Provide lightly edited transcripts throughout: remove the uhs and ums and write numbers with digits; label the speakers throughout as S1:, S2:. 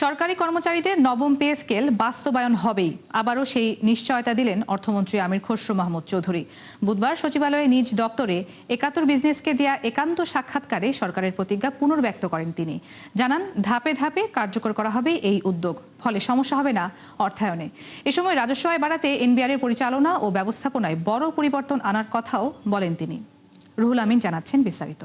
S1: সরকারি কর্মচারীদের নবম পে স্কেল বাস্তবায়ন হবেই, আবারও সেই নিশ্চয়তা দিলেন অর্থমন্ত্রী আমির খসরু মাহমুদ চৌধুরী। বুধবার সচিবালয়ে নিজ দপ্তরে ৭১ বিজনেসকে দেয়া একান্ত সাক্ষাৎকারে সরকারের প্রতিজ্ঞা পুনর্ব্যক্ত করেন তিনি। জানান, ধাপে ধাপে কার্যকর করা হবে এই উদ্যোগ, ফলে সমস্যা হবে না অর্থায়নে। এ সময় রাজস্ব আয় বাড়াতে এনবিআর এর পরিচালনা ও ব্যবস্থাপনায় বড় পরিবর্তন আনার কথাও বলেন তিনি। রুহুল আমিন জানাচ্ছেন বিস্তারিত।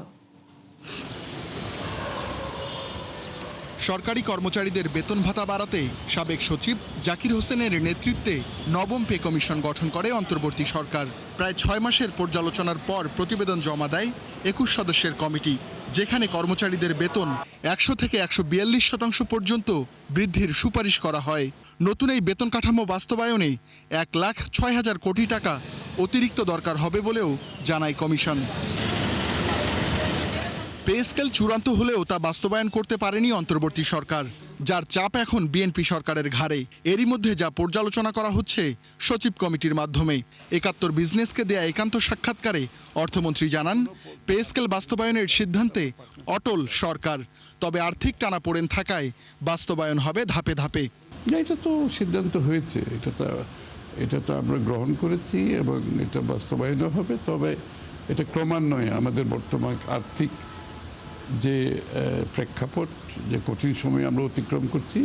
S2: সরকারি কর্মচারীদের বেতন ভাতা বাড়াতে সাবেক সচিব জাকির হোসেনের নেতৃত্বে নবম পে কমিশন গঠন করে অন্তর্বর্তী সরকার। প্রায় ৬ মাসের পর্যালোচনার পর প্রতিবেদন জমা দেয় ২১ সদস্যের কমিটি, যেখানে কর্মচারীদের বেতন ১০০ থেকে ১৪২% পর্যন্ত বৃদ্ধির সুপারিশ করা হয়। নতুন এই বেতন কাঠামো বাস্তবায়নে ১,৬০,০০০ কোটি টাকা অতিরিক্ত দরকার হবে বলেও জানায় কমিশন। পে স্কেল চূড়ান্ত হলেও তা বাস্তবায়ন করতে পারেনি অন্তর্বর্তী সরকার, যার চাপ এখন বিএনপি সরকারের ঘাড়ে। এরই মধ্যে যা পর্যালোচনা করা হচ্ছে সচিব কমিটির মাধ্যমে। ৭১ বিজনেসকে দেয়া একান্ত সাক্ষাৎকারে অর্থমন্ত্রী জানান, পে স্কেল বাস্তবায়নের সিদ্ধান্তে অটল সরকার, তবে আর্থিক টানাপোড়েন থাকায় বাস্তবায়ন হবে ধাপে ধাপে।
S3: এটা তো সিদ্ধান্ত হয়েছে, এটা তো আমরা গ্রহণ করেছি এবং এটা বাস্তবায়নও হবে। তবে এটা ক্রমান্বয়ে আমাদের বর্তমান আর্থিক যে প্রেক্ষাপট, যে কঠিন সময় আমরা অতিক্রম করছি,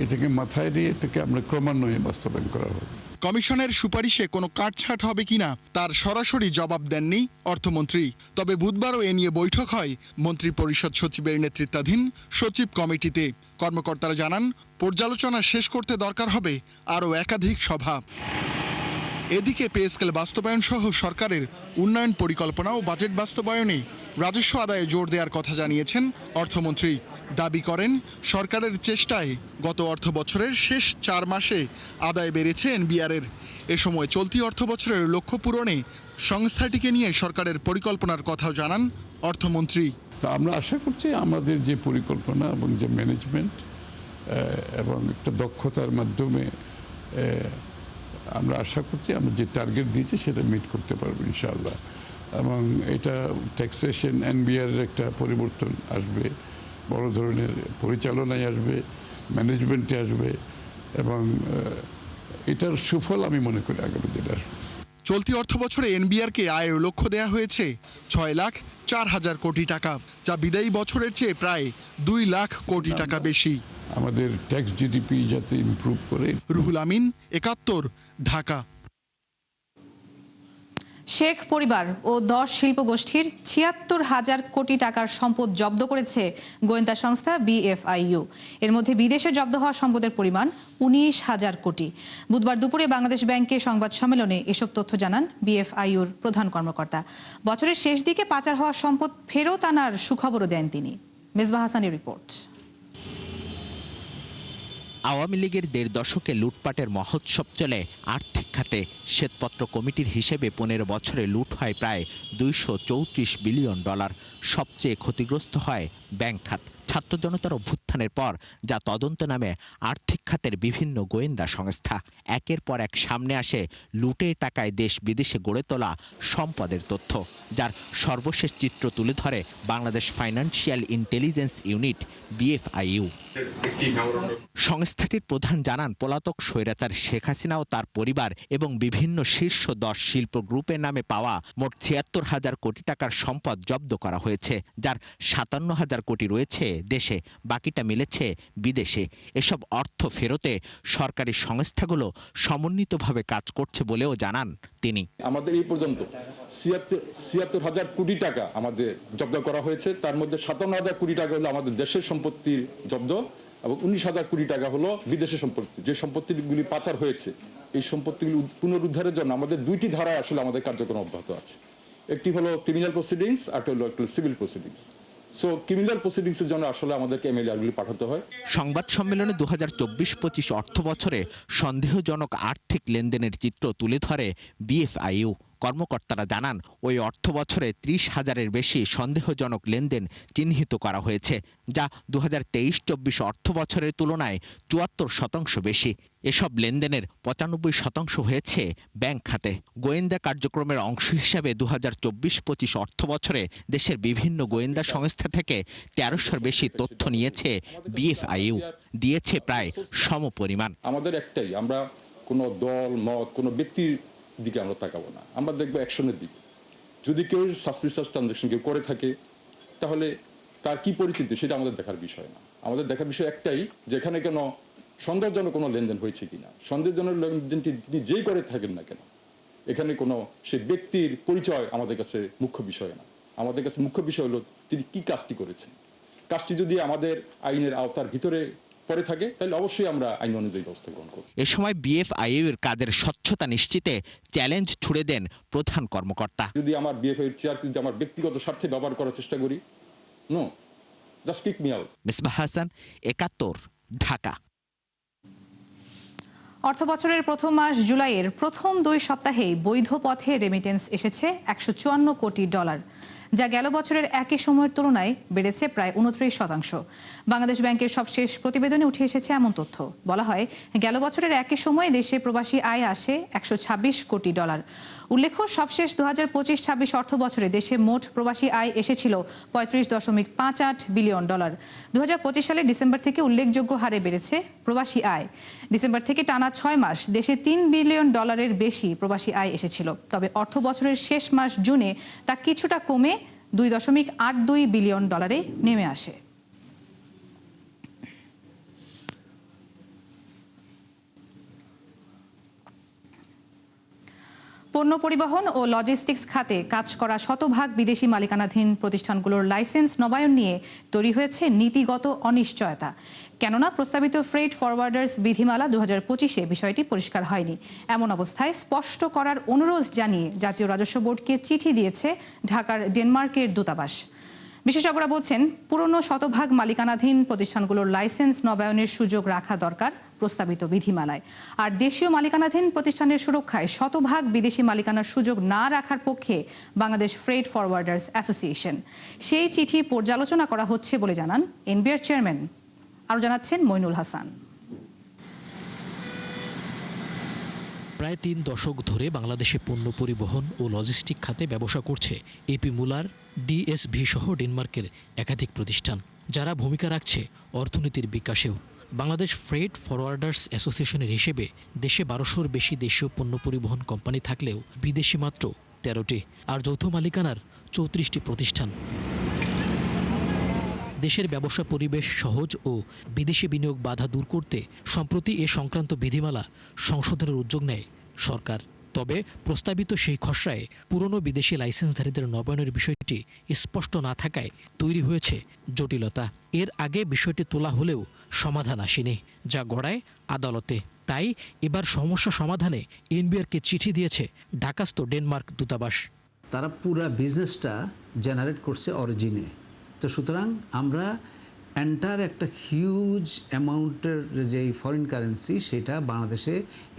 S3: এটাকে মাথায় দিয়ে এটাকে আমরা ক্রমান্বয়ে বাস্তবায়ন করা হবে।
S2: কমিশনের সুপারিশে কোনো কাটছাট হবে কিনা তার সরাসরি জবাব দেননি অর্থমন্ত্রী। তবে বুধবারও এ নিয়ে বৈঠক হয় মন্ত্রী পরিষদ সচিবের নেতৃত্বাধীন সচিব কমিটিতে। কর্মকর্তারা জানান, পর্যালোচনা শেষ করতে দরকার হবে আরও একাধিক সভা। এদিকে পে স্কেল বাস্তবায়ন সহ সরকারের উন্নয়ন পরিকল্পনা ও বাজেট বাস্তবায়নে রাজস্ব আদায়ে জোর দেওয়ার কথা জানিয়েছেন অর্থমন্ত্রী। দাবি করেন, সরকারের চেষ্টায় গত অর্থ বছরের শেষ ৪ মাসে আদায় বেড়েছে এনবিআর-এর। এ সময় চলতি অর্থ বছরের লক্ষ্য পূরণে সংস্থাটিকে নিয়ে সরকারের পরিকল্পনার কথাও জানান অর্থমন্ত্রী।
S3: তো আমরা আশা করছি আমাদের যে পরিকল্পনা এবং যে ম্যানেজমেন্ট এবং একটা দক্ষতার মাধ্যমে আমরা আশা করছি আমরা যে টার্গেট দিয়েছি সেটা মিট করতে পারবো ইনশাআল্লাহ। এবং এটা ট্যাক্সেশন এনবিআর-এর একটা পরিবর্তন আসবে, বড় ধরনের পরিচালনায় আসবে, ম্যানেজমেন্টে আসবে এবং এটার সুফল আমি মনে করি আগামী দিনে আসবে।
S2: চলতি অর্থ বছরে এনবিআর-কে আয়ের লক্ষ্য দেয়া হয়েছে ৬,০৪,০০০ কোটি টাকা, যা বিদায়ী বছরের চেয়ে প্রায় ২ লাখ কোটি টাকা বেশি।
S3: আমাদের ট্যাক্স জিডিপি যাতে ইমপ্রুভ করে।
S2: রুহুল আমিন, ৭১, ঢাকা।
S1: শেখ পরিবার ও ১০ শিল্পগোষ্ঠীর ৭৬,০০০ কোটি টাকার সম্পদ জব্দ করেছে গোয়েন্দা সংস্থা বিএফআইইউ। এর মধ্যে বিদেশে জব্দ হওয়া সম্পদের পরিমাণ ১৯,০০০ কোটি। বুধবার দুপুরে বাংলাদেশ ব্যাংকে সংবাদ সম্মেলনে এসব তথ্য জানান বিএফআইইউর প্রধান কর্মকর্তা। বছরের শেষ দিকে পাচার হওয়া সম্পদ ফেরত আনার সুখবরও দেন তিনি। মেজবাহ হাসানের রিপোর্ট।
S4: আওয়ামী লীগের ১.৫ দশকে লুটপাটের মহোৎসব চলে আর্থিক খাতে। শ্বেতপত্র কমিটির হিসেবে ১৫ বছরে লুট হয় প্রায় $২৩৪ বিলিয়ন। সবচেয়ে ক্ষতিগ্রস্ত হয় ব্যাংক খাত। ছাত্র জনতার অভ্যুত্থানের পর যা তদন্ত নামে আর্থিক খাতের বিভিন্ন গোয়েন্দা সংস্থা। একের পর এক সামনে আসে লুটের টাকায় দেশ বিদেশে গড়ে তোলা সম্পদের তথ্য, যার সর্বশেষ চিত্র তুলে ধরে Bangladesh financial intelligence unit BFIU. সংস্থাটির প্রধান জানান, পলাতক স্বৈরাচার শেখ হাসিনা ও তার পরিবার এবং বিভিন্ন শীর্ষ ১০ শিল্প গ্রুপের নামে পাওয়া মোট ৭৬,০০০ কোটি টাকার সম্পদ জব্দ করা হয়েছে, যার ৫৭,০০০ কোটি রয়েছে দেশে, বাকিটা মিলেছে বিদেশে। এসব অর্থ ফেরতে সরকারি সংস্থাগুলো সমন্বিতভাবে কাজ করছে বলেও জানান তিনি।
S5: আমাদের এই পর্যন্ত ৭৬,০০০ কোটি টাকা আমাদের জব্দ করা হয়েছে। তার মধ্যে ৫৭,০০০ কোটি টাকা হলো আমাদের দেশের সম্পত্তির জব্দ এবং ১৯,০০০ কোটি টাকা হলো বিদেশের সম্পত্তি। যে সম্পত্তিগুলি পাচার হয়েছে, এই সম্পত্তিগুলি পুনরুদ্ধারের জন্য আমাদের ২টি ধারায় আসলে আমাদের কার্যক্রম অব্যাহত আছে। একটি হলো ক্রিমিনাল প্রসিডিংস, আর হলো একটি সিভিল প্রসিডিংস। সো ক্রিমিনাল প্রসিডিংসের জন্য আসলে আমাদেরকে এমএলআরগুলি পাঠাতে হয়।
S4: সংবাদ সম্মেলনে ২০২৪-২৫ অর্থ বছরে সন্দেহজনক আর্থিক লেনদেনের চিত্র তুলে ধরে বিএফআইইউ। কর্মকর্তারা জানান ওই অর্থ বছরে 30,000-এর বেশি সন্দেহজনক লেনদেন চিহ্নিত করা হয়েছে, যা 2023-24 অর্থ বছরের তুলনায় 74% বেশি। এসব লেনদেনের 95% হয়েছে ব্যাংক খাতে। গোয়েন্দা কার্যক্রমের অংশ হিসাবে 2024-25 অর্থ বছরে দেশের বিভিন্ন গোয়েন্দা সংস্থা থেকে 1300-র বেশি তথ্য নিয়েছে বিএফআইইউ, দিয়েছে প্রায় সমপরিমাণ।
S5: আমাদের একটাই, আমরা কোনো দল মত কোনো ব্যক্তির দিকে আমরা তাকাবো না, আমরা দেখবো অ্যাকশনের দিকে। যদি কেউ সাসপিশিয়াস ট্রানজাকশন কেউ করে থাকে তাহলে তার কি পরিচিতি সেটা আমাদের দেখার বিষয় না। আমাদের দেখার বিষয় একটাই, যে এখানে কেন সন্দেহজনক কোনো লেনদেন হয়েছে কিনা। সন্দেহজনক লেনদেনটি তিনি যেই করে থাকেন না কেন, এখানে কোনো সে ব্যক্তির পরিচয় আমাদের কাছে মুখ্য বিষয় না। আমাদের কাছে মুখ্য বিষয় হলো তিনি কি কাজটি করেছেন। কাজটি যদি আমাদের আইনের আওতার ভিতরে পরে থাকে তাহলে অবশ্যই আমরা আইন অনুযায়ী ব্যবস্থা গ্রহণ করব।
S4: এ সময় বিএফআইইউ এর কাজের স্বচ্ছতা নিশ্চিতে চ্যালেঞ্জ ছুড়ে দেন প্রধান কর্মকর্তা।
S5: যদি আমার বিএফআইইউ চেয়ারকে যদি আমার ব্যক্তিগত স্বার্থে ব্যবহার করার চেষ্টা করি, no, just kick me out.
S4: Misbah Hasan, 71, Dhaka.
S1: অর্থবছরের প্রথম মাস জুলাইয়ের প্রথম 2 সপ্তাহেই বৈধ পথে রেমিটেন্স এসেছে $154 কোটি, যা গেল বছরের একই সময়ের তুলনায় বেড়েছে প্রায় 29%। বাংলাদেশ ব্যাংকের সবশেষ প্রতিবেদনে উঠে এসেছে এমন তথ্য। বলা হয়, গেল বছরের একই সময়ে দেশে প্রবাসী আয় আসে $126 কোটি। উল্লেখ্য, সবশেষ 2025-26 অর্থ বছরে দেশে মোট প্রবাসী আয় এসেছিল $35.58 বিলিয়ন। 2025 সালের ডিসেম্বর থেকে উল্লেখযোগ্য হারে বেড়েছে প্রবাসী আয়। ডিসেম্বর থেকে টানা 6 মাস দেশে $3 বিলিয়ন বেশি প্রবাসী আয় এসেছিল। তবে অর্থ বছরের শেষ মাস জুনে তা কিছুটা কমে $2.82 বিলিয়ন নেমে আসে। পণ্য পরিবহন ও লজিস্টিক্স খাতে কাজ করা শতভাগ বিদেশি মালিকানাধীন প্রতিষ্ঠানগুলোর লাইসেন্স নবায়ন নিয়ে তৈরি হয়েছে নীতিগত অনিশ্চয়তা। কেননা প্রস্তাবিত ফ্রেট ফরওয়ার্ডার্স বিধিমালা 2025-এ বিষয়টি পরিষ্কার হয়নি। এমন অবস্থায় স্পষ্ট করার অনুরোধ জানিয়ে জাতীয় রাজস্ব বোর্ডকে চিঠি দিয়েছে ঢাকার ডেনমার্কের দূতাবাস। বিশেষজ্ঞরা বলছেন, পুরনো শতভাগ মালিকানাধীন প্রতিষ্ঠানগুলোর লাইসেন্স নবায়নের সুযোগ রাখা দরকার প্রস্তাবিত বিধিমালায়। আর দেশীয় মালিকানাধীন প্রতিষ্ঠানের সুরক্ষায় শতভাগ বিদেশি মালিকানার সুযোগ না রাখার পক্ষে বাংলাদেশ ফ্রেট ফরওয়ার্ডার্স অ্যাসোসিয়েশন। সেই চিঠি পর্যালোচনা করা হচ্ছে বলে জানান এনবিআর চেয়ারম্যান। আরও জানাচ্ছেন মইনুল হাসান।
S6: প্রায় 3 দশক ধরে বাংলাদেশে পণ্য পরিবহন ও লজিস্টিক খাতে ব্যবসা করছে এপি মুলার, ডিএসভি সহ ডেনমার্কের একাধিক প্রতিষ্ঠান, যারা ভূমিকা রাখছে অর্থনীতির বিকাশেও। বাংলাদেশ ফ্রেট ফরওয়ার্ডার্স অ্যাসোসিয়েশনের হিসেবে দেশে 1200-র বেশি দেশীয় পণ্য পরিবহন কোম্পানি থাকলেও বিদেশি মাত্র 13টি, আর যৌথ মালিকানার 34টি প্রতিষ্ঠান। দেশের ব্যবসা পরিবেশ সহজ ও বিদেশি বিনিয়োগ বাধা দূর করতে সম্প্রতি এ সংক্রান্ত বিধিমালা সংশোধনের উদ্যোগ নেয় সরকার। তবে প্রস্তাবিত সেই খসড়ায় পুরনো বিদেশি লাইসেন্সধারীদের নবায়নের বিষয়টি স্পষ্ট না থাকায় তৈরি হয়েছে জটিলতা। এর আগে বিষয়টি তোলা হলেও সমাধান আসেনি, যা গড়ায় আদালতে। তাই এবার সমস্যা সমাধানে এনবিআরকে চিঠি দিয়েছে ঢাকাস্থ ডেনমার্ক দূতাবাস।
S7: তারা পুরা বিজনেসটা জেনারেট করছে অরিজিনে। তো সুতরাং আমরা এন্টার একটা হিউজ অ্যামাউন্টের যে ফরেন কারেন্সি, সেটা বাংলাদেশে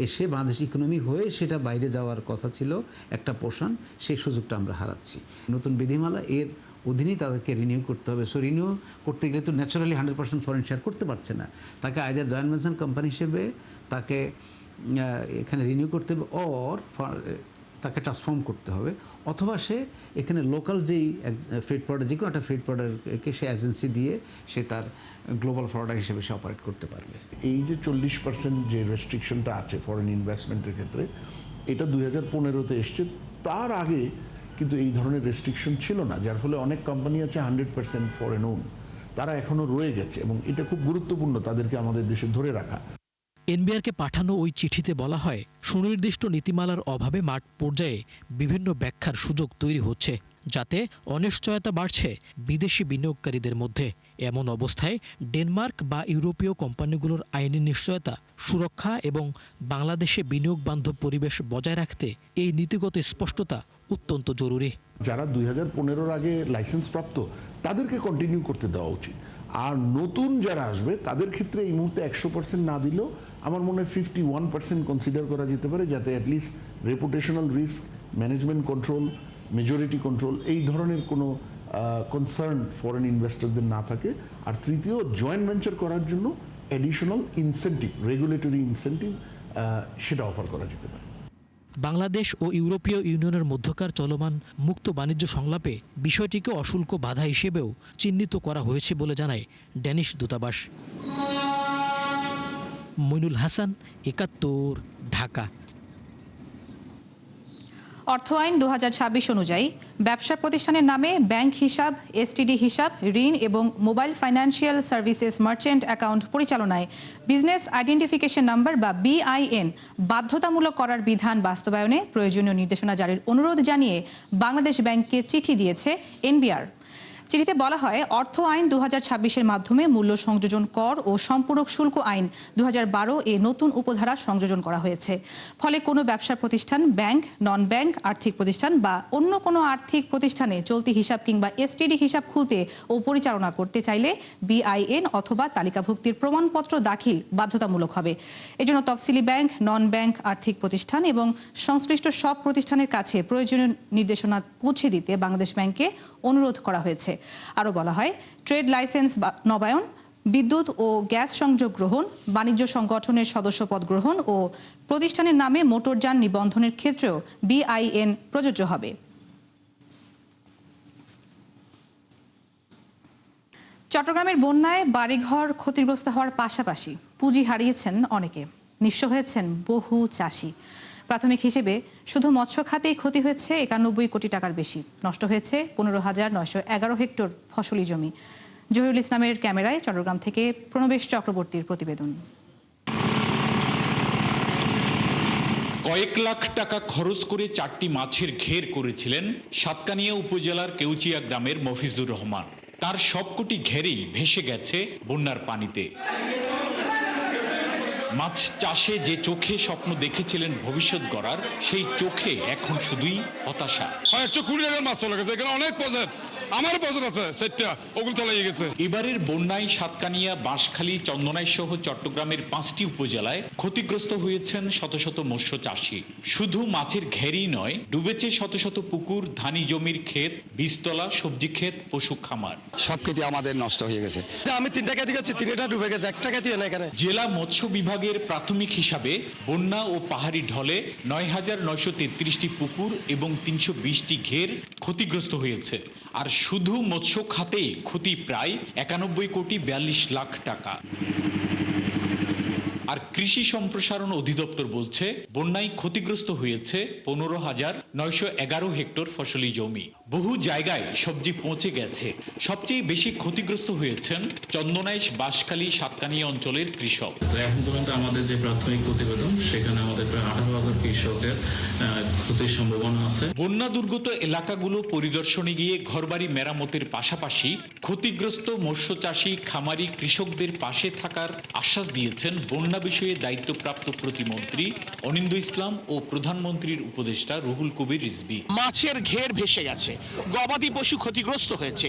S7: এসে বাংলাদেশ ইকোনমি হয়ে সেটা বাইরে যাওয়ার কথা ছিল একটা পোর্শন, সেই সুযোগটা আমরা হারাচ্ছি। নতুন বিধিমালা এর অধীনেই তাদেরকে রিনিউ করতে হবে। সো রিনিউ করতে গেলে তো ন্যাচারালি 100% ফরেন শেয়ার করতে পারছে না। তাকে আইদার জয়েন্ট ভেঞ্চার কোম্পানি হিসেবে তাকে এখানে রিনিউ করতে হবে, অর তাকে ট্রান্সফর্ম করতে হবে, অথবা সে এখানে লোকাল যেই ফ্রেট ফরওয়ার্ডার, যে কোনো একটা ফ্রেট ফরওয়ার্ডারকে সে এজেন্সি দিয়ে সে তার গ্লোবাল ফরওয়ার্ডার হিসেবে সে অপারেট করতে পারবে।
S8: এই যে 40% যে রেস্ট্রিকশনটা আছে ফরেন ইনভেস্টমেন্টের ক্ষেত্রে, এটা 2015-তে এসছে। তার আগে কিন্তু এই ধরনের রেস্ট্রিকশন ছিল না, যার ফলে অনেক কোম্পানি আছে 100% ফরেন ওন, তারা এখনও রয়ে গেছে এবং এটা খুব গুরুত্বপূর্ণ তাদেরকে আমাদের দেশে ধরে রাখা।
S6: এনবিআরকে পাঠানো ওই চিঠিতে বলা হয়, সুনির্দিষ্ট নীতিমালার অভাবে মাঠ পর্যায়ে বিভিন্ন ব্যাখ্যার সুযোগ তৈরি হচ্ছে, যাতে অনিশ্চয়তা বাড়ছে বিদেশি বিনিয়োগকারীদের মধ্যে। এমন অবস্থায় ডেনমার্ক বা ইউরোপীয় কোম্পানিগুলোর আইনি নিশ্চয়তা, সুরক্ষা এবং বাংলাদেশে বিনিয়োগ বান্ধব পরিবেশ বজায় রাখতে এই নীতিগত স্পষ্টতা অত্যন্ত জরুরি।
S8: যারা 2015-র আগে লাইসেন্স প্রাপ্ত তাদেরকে কন্টিনিউ করতে দেওয়া উচিত। আর নতুন যারা আসবে তাদের ক্ষেত্রে এই মুহূর্তে 100% না দিলেও আমার মনে হয় 51% কনসিডার করা যেতে পারে, যাতে at least reputational risk management control, majority control এই ধরনের কোনো কনসার্ন ফরেন ইনভেস্টরদের না থাকে। আর তৃতীয়, জয়েন্ট ভেঞ্চার করার জন্য অ্যাডিশনাল ইনসেন্টিভ, রেগুলেটরি ইনসেন্টিভ সেটা অফার করা যেতে পারে।
S6: বাংলাদেশ ও ইউরোপীয় ইউনিয়নের মধ্যকার চলমান মুক্ত বাণিজ্য সংলাপে বিষয়টিকে অশুল্ক বাধা হিসেবেও চিহ্নিত করা হয়েছে বলে জানায় ড্যানিশ দূতাবাস। মইনুল হাসান, ৭১, ঢাকা।
S1: অর্থ আইন ২০২৬ অনুযায়ী ব্যবসা প্রতিষ্ঠানের নামে ব্যাংক হিসাব, এসটিডি হিসাব, ঋণ এবং mobile financial services merchant account পরিচালনায় বিজনেস আইডেন্টিফিকেশন নাম্বার বা BIN বাধ্যতামূলক করার বিধান বাস্তবায়নে প্রয়োজনীয় নির্দেশনা জারির অনুরোধ জানিয়ে বাংলাদেশ ব্যাংককে চিঠি দিয়েছে NBR। চিঠিতে বলা হয়, অর্থ আইন ২০২৬-এর মাধ্যমে মূল্য সংযোজন কর ও সম্পূরক শুল্ক আইন ২০১২ এ নতুন উপধারা সংযোজন করা হয়েছে। ফলে কোনো ব্যবসা প্রতিষ্ঠান, ব্যাংক, নন ব্যাংক আর্থিক প্রতিষ্ঠান বা অন্য কোনো আর্থিক প্রতিষ্ঠানে চলতি হিসাব কিংবা এসটিডি হিসাব খুলতে ও পরিচালনা করতে চাইলে BIN অথবা তালিকাভুক্তির প্রমাণপত্র দাখিল বাধ্যতামূলক হবে। এজন্য তফসিলি ব্যাংক, নন ব্যাংক আর্থিক প্রতিষ্ঠান এবং সংশ্লিষ্ট সব প্রতিষ্ঠানের কাছে প্রয়োজনীয় নির্দেশনা পৌঁছে দিতে বাংলাদেশ ব্যাংককে অনুরোধ করা হয়েছে। আরও বলা হয়, ট্রেড লাইসেন্স নবায়ন, বিদ্যুৎ ও গ্যাস সংযোগ গ্রহণ, বাণিজ্য সংগঠনের সদস্যপদ গ্রহণ ও প্রতিষ্ঠানের নামে মোটরযান নিবন্ধনের ক্ষেত্রেও BIN প্রযোজ্য হবে। চট্টগ্রামের বন্যায় বাড়িঘর ক্ষতিগ্রস্ত হওয়ার পাশাপাশি পুঁজি হারিয়েছেন অনেকে, নিঃস্ব হয়েছেন বহু চাষি। প্রাথমিক হিসেবে শুধু মৎস্য খাতেই ক্ষতি হয়েছে ৯১ কোটি টাকার বেশি। নষ্ট হয়েছে ১৫,৯১১ হেক্টর ফসলি জমি। জহিরুল ইসলামের ক্যামেরায় চট্টগ্রাম থেকে প্রণবেশ চক্রবর্তীর প্রতিবেদন।
S9: কয়েক লাখ টাকা খরচ করে 4টি মাছের ঘের করেছিলেন সাতকানিয়া উপজেলার কেউচিয়া গ্রামের মফিজুর রহমান। তার সবকটি ঘেরেই ভেসে গেছে বন্যার পানিতে। মাছ চাষে যে চোখে স্বপ্ন দেখেছিলেন ভবিষ্যৎ গড়ার, সেই চোখে এখন শুধুই হতাশা।
S10: 120 টাকার মাছ চলে গেছে, এখানে অনেক পয়সা, আমার পয়সা আছে 4টা, ওগুলো চলে গেছে।
S9: এবারের বন্যায় সাতকানিয়া, বাঁশখালী, চন্দনাই সহ চট্টগ্রামের 5টি উপজেলায় ক্ষতিগ্রস্ত হয়েছেন শত শত মৎস্য চাষী। শুধু মাছের ঘেরই নয়, ডুবেছে শত শত পুকুর, ধানি জমির ক্ষেত, বীজতলা, সবজি ক্ষেত, পশু খামার।
S11: সব ক্ষেতি আমাদের নষ্ট হয়ে গেছে। আমি 3টা ক্ষেতি করছি, 3টা ডুবে গেছে, একটা ক্ষেতি না এখানে।
S9: জেলা মৎস্য বিভাগের প্রাথমিক হিসাবে বন্যা ও পাহাড়ি ঢলে ৯,৯33টি পুকুর এবং 320টি ঘের ক্ষতিগ্রস্ত হয়েছে। আর শুধু মৎস্য খাতে ক্ষতি প্রায় ৯১ কোটি ৪২ লাখ টাকা। আর কৃষি সম্প্রসারণ অধিদপ্তর বলছে, বন্যায় ক্ষতিগ্রস্ত হয়েছে ১৫,৯১১ হেক্টর ফসলি জমি। বহু জায়গায় সবজি পৌঁছে গেছে। সবচেয়ে বেশি ক্ষতিগ্রস্ত হয়েছেন চন্দনাইশ, বাঁশখালী, সাতকানিয়া অঞ্চলের কৃষক।
S12: এখন পর্যন্ত আমাদের যে প্রাথমিক প্রতিবেদন, সেখানে আমাদের প্রায় 18,000 কৃষকের ক্ষতির সম্ভাবনা আছে।
S9: বন্যা দুর্গত এলাকাগুলো পরিদর্শনে গিয়ে ঘরবাড়ি মেরামতের পাশাপাশি ক্ষতিগ্রস্ত মৎস্য চাষী, খামারি, কৃষকদের পাশে থাকার আশ্বাস দিয়েছেন বন্যা বিষয়ে দায়িত্বপ্রাপ্ত প্রতিমন্ত্রী অনিন্দ্য ইসলাম ও প্রধানমন্ত্রীর উপদেষ্টা রুহুল কবির রিজভী।
S13: মাছের ঘের ভেসে গেছে, গবাদি পশু ক্ষতিগ্রস্ত হয়েছে।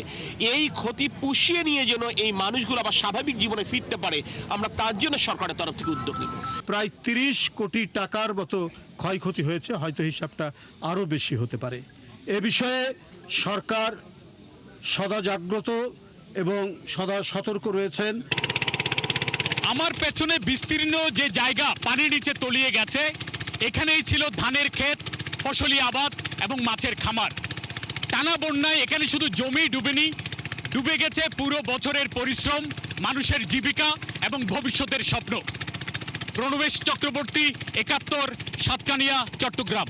S13: এই ক্ষতি পুষিয়ে নিয়ে যেন এই মানুষগুলো আবার স্বাভাবিক জীবনে ফিরতে পারে, আমরা তার জন্য সরকারের তরফ থেকে উদ্যোগ নেব।
S14: প্রায় ৩০ কোটি টাকার মতো ক্ষয়ক্ষতি হয়েছে, হয়তো হিসাবটা আরও বেশি হতে পারে। এ বিষয়ে সরকার সদা জাগ্রত এবং সদা সতর্ক রয়েছেন।
S15: আমার পেছনে বিস্তীর্ণ যে জায়গা পানির নিচে তলিয়ে গেছে, এখানেই ছিল ধানের ক্ষেত, ফসলি আবাদ এবং মাছের খামার। টানা বন্যায় এখানে শুধু জমি ডুবেনি, ডুবে গেছে পুরো বছরের পরিশ্রম, মানুষের জীবিকা এবং ভবিষ্যতের স্বপ্ন। প্রণবেশ চক্রবর্তী, ৭১, সাতকানিয়া, চট্টগ্রাম।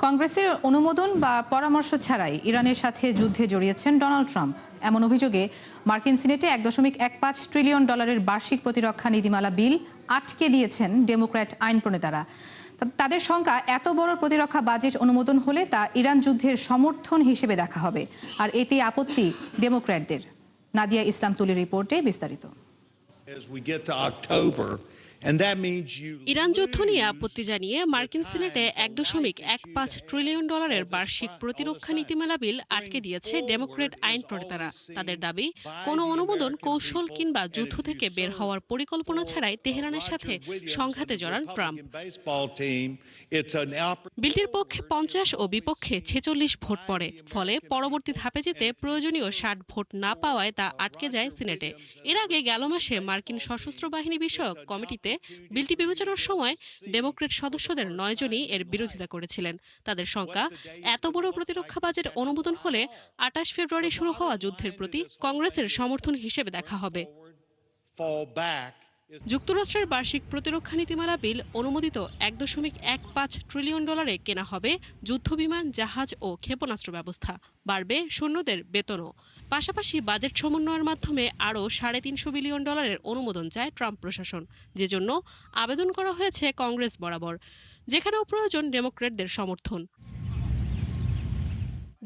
S1: কংগ্রেসের অনুমোদন বা পরামর্শ ছাড়াই ইরানের সাথে যুদ্ধে জড়িয়েছেন ডোনাল্ড ট্রাম্প। এমন অভিযোগে মার্কিন সিনেটে $১.১৫ ট্রিলিয়ন বার্ষিক প্রতিরক্ষা নীতিমালা বিল আটকে দিয়েছেন ডেমোক্র্যাট আইন প্রণেতারা। তাদের শঙ্কা, এত বড় প্রতিরক্ষা বাজেট অনুমোদন হলে তা ইরান যুদ্ধের সমর্থন হিসেবে দেখা হবে, আর এতে আপত্তি ডেমোক্র্যাটদের। নাদিয়া ইসলাম তুলির রিপোর্টে বিস্তারিত।
S16: ইরান যুদ্ধ নিয়ে আপত্তি জানিয়ে মার্কিন সিনেটে $1.15 ট্রিলিয়ন বার্ষিক প্রতিরক্ষা নীতিমালা বিল আটকে দিয়েছে ডেমোক্রেট আইন প্রণেতারা। তাদের দাবি, কোনো অনুমোদন, কৌশল কিংবা যুদ্ধ থেকে বের হওয়ার পরিকল্পনা ছাড়াই তেহরানের সাথে সংঘাতে জড়ান ট্রাম্প। বিলটির পক্ষে 50 ও বিপক্ষে 46 ভোট পড়ে। ফলে পরবর্তী ধাপে যেতে প্রয়োজনীয় 60 ভোট না পাওয়ায় তা আটকে যায় সিনেটে। এর আগে গেল মাসে মার্কিন সশস্ত্র বাহিনী বিষয়ক কমিটিতে বিলটি বিবেচনার সময় ডেমোক্রেট সদস্যদের 9 জনই এর বিরোধিতা করেছিলেন। তাদের শঙ্কা, এত বড় প্রতিরক্ষা বাজেট অনুমোদন হলে 28 ফেব্রুয়ারি শুরু হওয়া যুদ্ধের প্রতি কংগ্রেসের সমর্থন হিসেবে দেখা হবে। যুক্তরাষ্ট্রের বার্ষিক প্রতিরক্ষা নীতিমালা বিল অনুমোদিত $1.15 ট্রিলিয়ন কেনা হবে যুদ্ধবিমান, জাহাজ ও ক্ষেপণাস্ত্র ব্যবস্থা। বাড়বে সৈন্যদের বেতনও। পাশাপাশি বাজেট সমন্বয়ের মাধ্যমে আরও $350 বিলিয়ন অনুমোদন চায় ট্রাম্প প্রশাসন, যে জন্য আবেদন করা হয়েছে কংগ্রেস বরাবর, যেখানেও প্রয়োজন ডেমোক্রেটদের সমর্থন।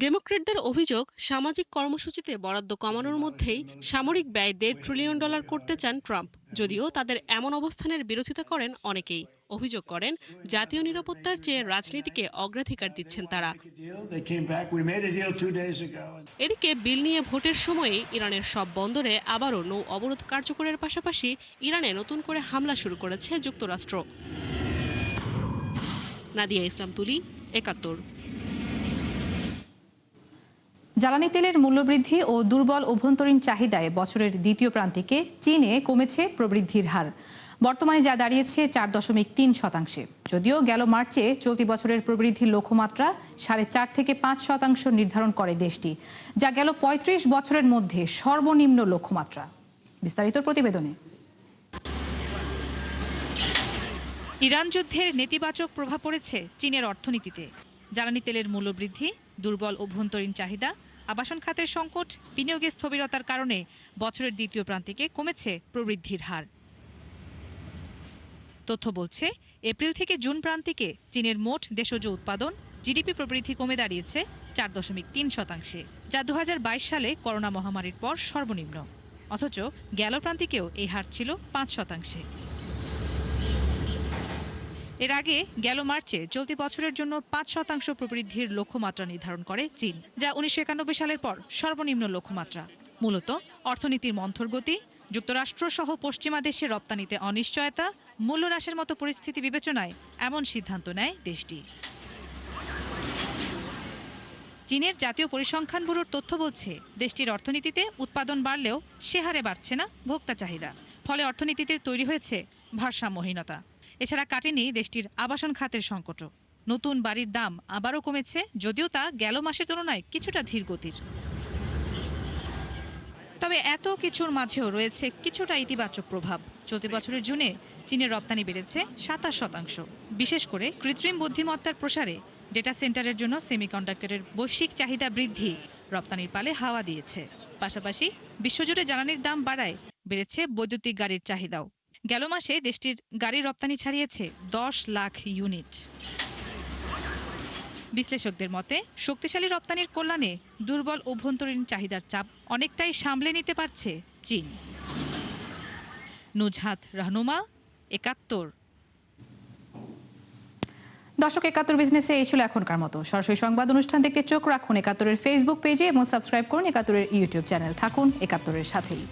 S16: ডেমোক্রেটদের অভিযোগ, সামাজিক কর্মসূচিতে বরাদ্দ কমানোর মধ্যেই সামরিক ব্যয় $1.5 ট্রিলিয়ন করতে চান ট্রাম্প। যদিও তাদের এমন অবস্থানের বিরোধিতা করেন অনেকেই। অভিযোগ করেন, জাতীয় নিরাপত্তার চেয়ে রাজনীতিকে অগ্রাধিকার দিচ্ছেন তারা। এদিকে বিল নিয়ে ভোটের সময়েই ইরানের সব বন্দরে আবারও নৌ অবরোধ কার্যকরের পাশাপাশি ইরানে নতুন করে হামলা শুরু করেছে যুক্তরাষ্ট্র। নাদিয়া ইসলাম তুলি, ৭১।
S1: জ্বালানি তেলের মূল্যবৃদ্ধি ও দুর্বল অভ্যন্তরীণ চাহিদায় বছরের দ্বিতীয় প্রান্তিকে চীনে কমেছে প্রবৃদ্ধির হার। বর্তমানে যা দাঁড়িয়েছে 4.3%। যদিও গেল মার্চে চলতি বছরের প্রবৃদ্ধির লক্ষ্যমাত্রা 4.5 থেকে 5% নির্ধারণ করে দেশটি, যা গেল 35 বছরের মধ্যে সর্বনিম্ন লক্ষ্যমাত্রা। বিস্তারিত প্রতিবেদনে।
S17: ইরান যুদ্ধের নেতিবাচক প্রভাব পড়েছে চীনের অর্থনীতিতে। জ্বালানি তেলের মূল্যবৃদ্ধি, দুর্বল অভ্যন্তরীণ চাহিদা, আবাসন খাতের সংকট, বিনিয়োগের স্থবিরতার কারণে বছরের দ্বিতীয় প্রান্তিকে কমেছে প্রবৃদ্ধির হার। তথ্য বলছে, এপ্রিল থেকে জুন প্রান্তিকে চীনের মোট দেশজ উৎপাদন জিডিপি প্রবৃদ্ধি কমে দাঁড়িয়েছে 4.3%, যা 2022 সালে করোনা মহামারীর পর সর্বনিম্ন। অথচ গেল প্রান্তিকেও এই হার ছিল 5%। এর আগে গেল মার্চে চলতি বছরের জন্য 5% প্রবৃদ্ধির লক্ষ্যমাত্রা নির্ধারণ করে চীন, যা 1991 সালের পর সর্বনিম্ন লক্ষ্যমাত্রা। মূলত অর্থনীতির মন্থর গতি, যুক্তরাষ্ট্র সহ পশ্চিমা দেশে রপ্তানিতে অনিশ্চয়তা, মূল্য হ্রাসের মতো পরিস্থিতি বিবেচনায় এমন সিদ্ধান্ত নেয় দেশটি। চীনের জাতীয় পরিসংখ্যান ব্যুরোর তথ্য বলছে, দেশটির অর্থনীতিতে উৎপাদন বাড়লেও সে হারে বাড়ছে না ভোক্তা চাহিদা। ফলে অর্থনীতিতে তৈরি হয়েছে ভারসাম্যহীনতা। এছাড়া কাটেনি দেশটির আবাসন খাতের সংকটও। নতুন বাড়ির দাম আবারও কমেছে, যদিও তা গেল মাসের তুলনায় কিছুটা ধীর গতির। তবে এত কিছুর মাঝেও রয়েছে কিছুটা ইতিবাচক প্রভাব। চলতি বছরের জুনে চীনের রপ্তানি বেড়েছে 27%। বিশেষ করে কৃত্রিম বুদ্ধিমত্তার প্রসারে ডেটা সেন্টারের জন্য সেমিকন্ডাক্টরের বৈশ্বিক চাহিদা বৃদ্ধি রপ্তানির পালে হাওয়া দিয়েছে। পাশাপাশি বিশ্বজুড়ে জ্বালানির দাম বাড়ায় বেড়েছে বৈদ্যুতিক গাড়ির চাহিদাও। গেল মাসে দেশটির গাড়ি রপ্তানি ছাড়িয়েছে 10 লাখ ইউনিট। বিশ্লেষকদের মতে, শক্তিশালী রপ্তানির কল্যাণে দুর্বল অভ্যন্তরীণ চাহিদার চাপ অনেকটাই সামলে নিতে পারছে চীন। নুজহাত রাহনুমা, ৭১।
S1: দর্শক, ৭১ বিজনেসে এই ছিল এখনকার মতো। সরাসরি সংবাদ অনুষ্ঠান দেখতে চোখ রাখুন ৭১-এর ফেসবুক পেজে এবং সাবস্ক্রাইব করুন ৭১-এর ইউটিউব চ্যানেল। থাকুন ৭১-এর সাথেই।